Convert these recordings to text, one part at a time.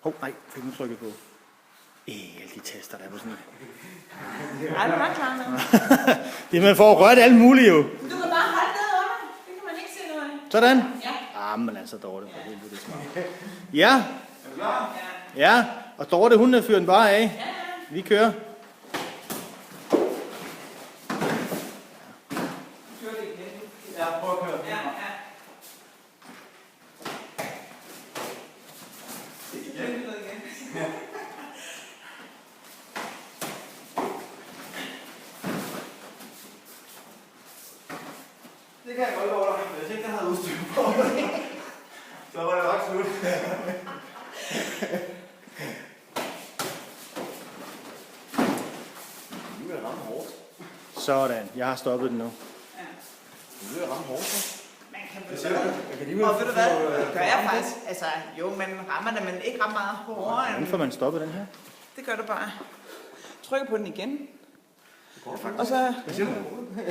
Nej, fik nu trykket på. Alle de taster, der er på sådan. Ej, du er klar med. Det er man får rørt alt muligt jo. Du kan bare holde ned under. Det kan man ikke se noget af. Sådan? Ja. Men altså Dorte, for helvede, det er smart. Ja, Er du klar? ja. Og Dorte, hun fyrer den bare af. Ja. Vi kører. Kør det igen. Ja, prøv at køre. Ja. Igen. Det kan jeg godt love dig. Hvis ikke jeg havde udstyr på, så var det nok slut. Nu er jeg ramt hårdt. Sådan, jeg har stoppet den nu. Nu er jeg ramt hårdt. Man kan Det vel. ser du. Jeg kan lige Og ved du hvad? Det gør jeg faktisk. Altså, jo, man rammer det, men ikke ret meget hårdere. Hvordan får man stoppet den her? Det gør du bare. Trykker på den igen. Og så... Hvad siger du?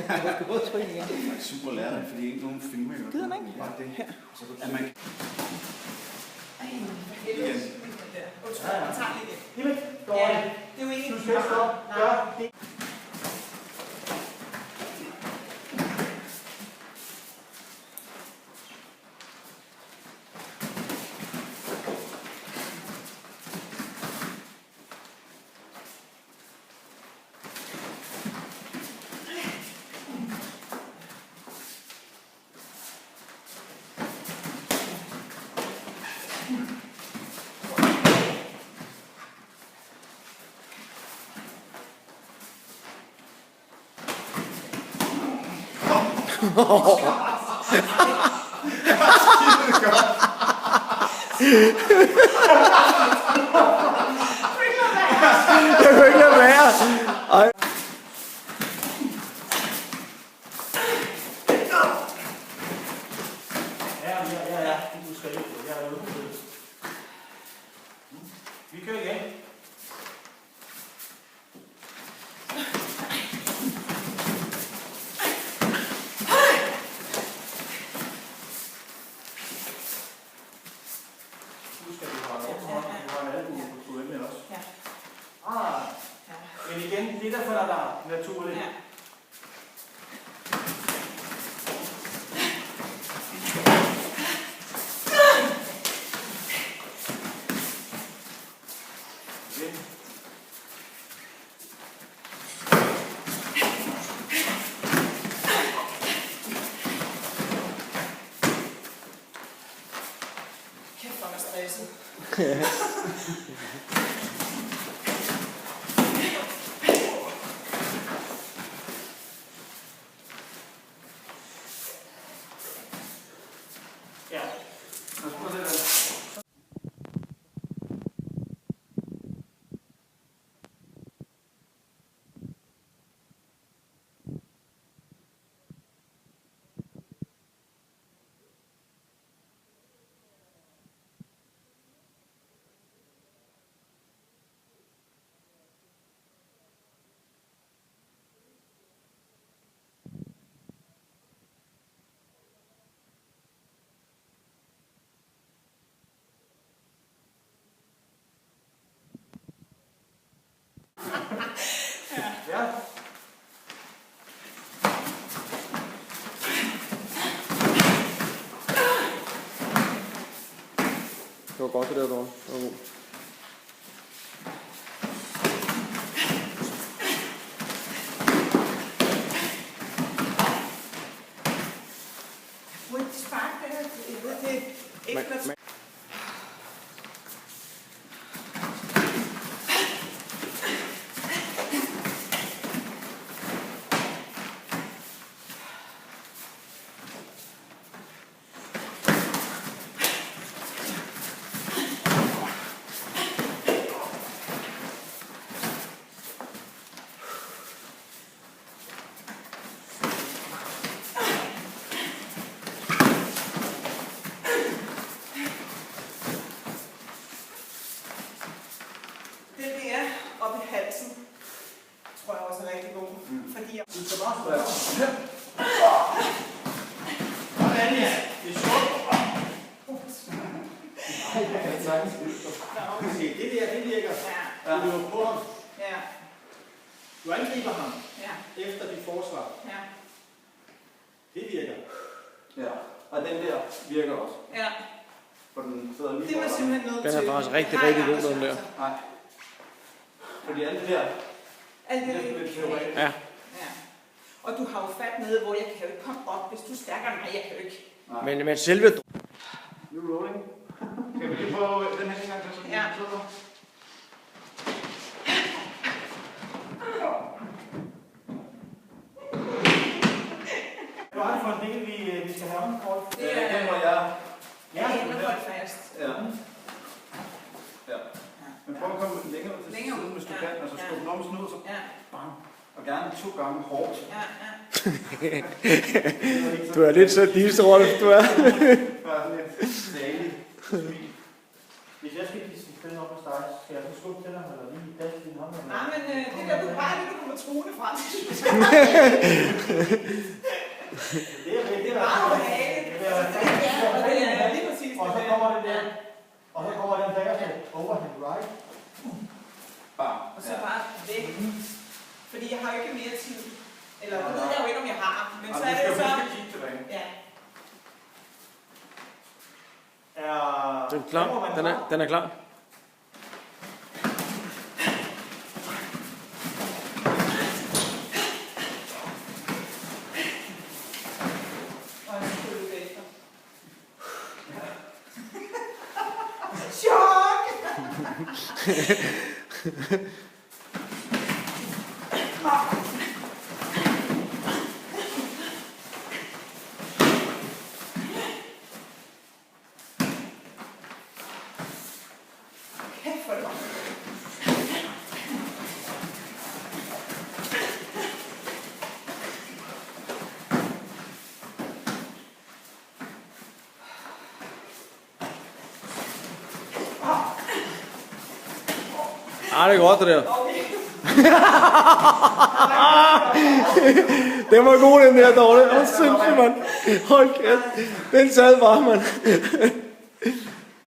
Jeg skal både trykke igen. Det er super lærende, fordi ikke nogen filmer. Gider den ikke? Bare det. Her. Så at man Igen. Jeg tager den igen. Ja, det er jo ikke... Du skal stoppe. Gør det. Jeg kunne ikke lade være. Ej. Ja. Du skal ikke. Jeg er ude. Vi kører igen. Nu skal vi holde overhånd. Du har en albue på stuellen også. Ja. Men igen, det der falder der naturligt. Ja. Okay. Kæft, hvor er man stresset. Ja. Lad os prøve det der. Ja. Det var godt det der, Dorte. Det var god. Må ikke sparke det her? Det er ikke naturligt. Den der oppe i halsen, tror jeg også er rigtig god. Fordi jeg... Du skal bare stå der. Sådan ja. Det er sjovt. Jeg kan sagtens. Se, det der, det virker. Ja. Du løber på ham. Ja. Du angriber ham Ja. efter dit forsvar. Ja. Det virker. Ja, og den der virker også. Ja. For den sidder lige Det var foran. simpelthen noget Den er til. faktisk rigtig, Har rigtig jeg god, den der. Nej. Fordi alt det der, Alt det det er der. lidt teoretisk. Ja. Ja. Og du har jo fat nede, hvor jeg kan jo ikke komme op. Hvis du er stærkere end mig, jeg kan jo ikke. Men selve... Nu rolling. Kan vi lige prøve den her en gang? Ja. Hvad er det for en del, vi skal have om? Det er Den hvor jeg... ja, hænder holdt fast. Ja. Ja. Men prøv at komme længere ud til Længere siden, ud. hvis du Ja. kan. Og så skubbe den om sådan ud, så Ja. bang. Og gerne 2 gange hårdt. Ja, ja. Du er lidt så disse, Rolf, du er. Bare sådan lidt salig. Hvis jeg skal give den op hos dig, skal jeg så skubbe til dig, eller lige passe din hånd? Nej, men det der, du bare det, du kommer troende frem til. Det var jo hageligt. Det er lige præcis Og så det kommer den der, og så kommer den der, overhand right. Bam. Og så bare væk. Fordi jeg har jo ikke mere tid. Eller det ved jeg jo ikke, om jeg har. Men så er det så... kigge tilbage. Ja. Den er klar. Den er klar. Og så skal du efter. Chok! Kæft for det var. Ah, det er godt, det der. Okay. Den var god, den der, dårlig. Åh, sindssygt, mand. Hold kæft. Den sad bare, mand.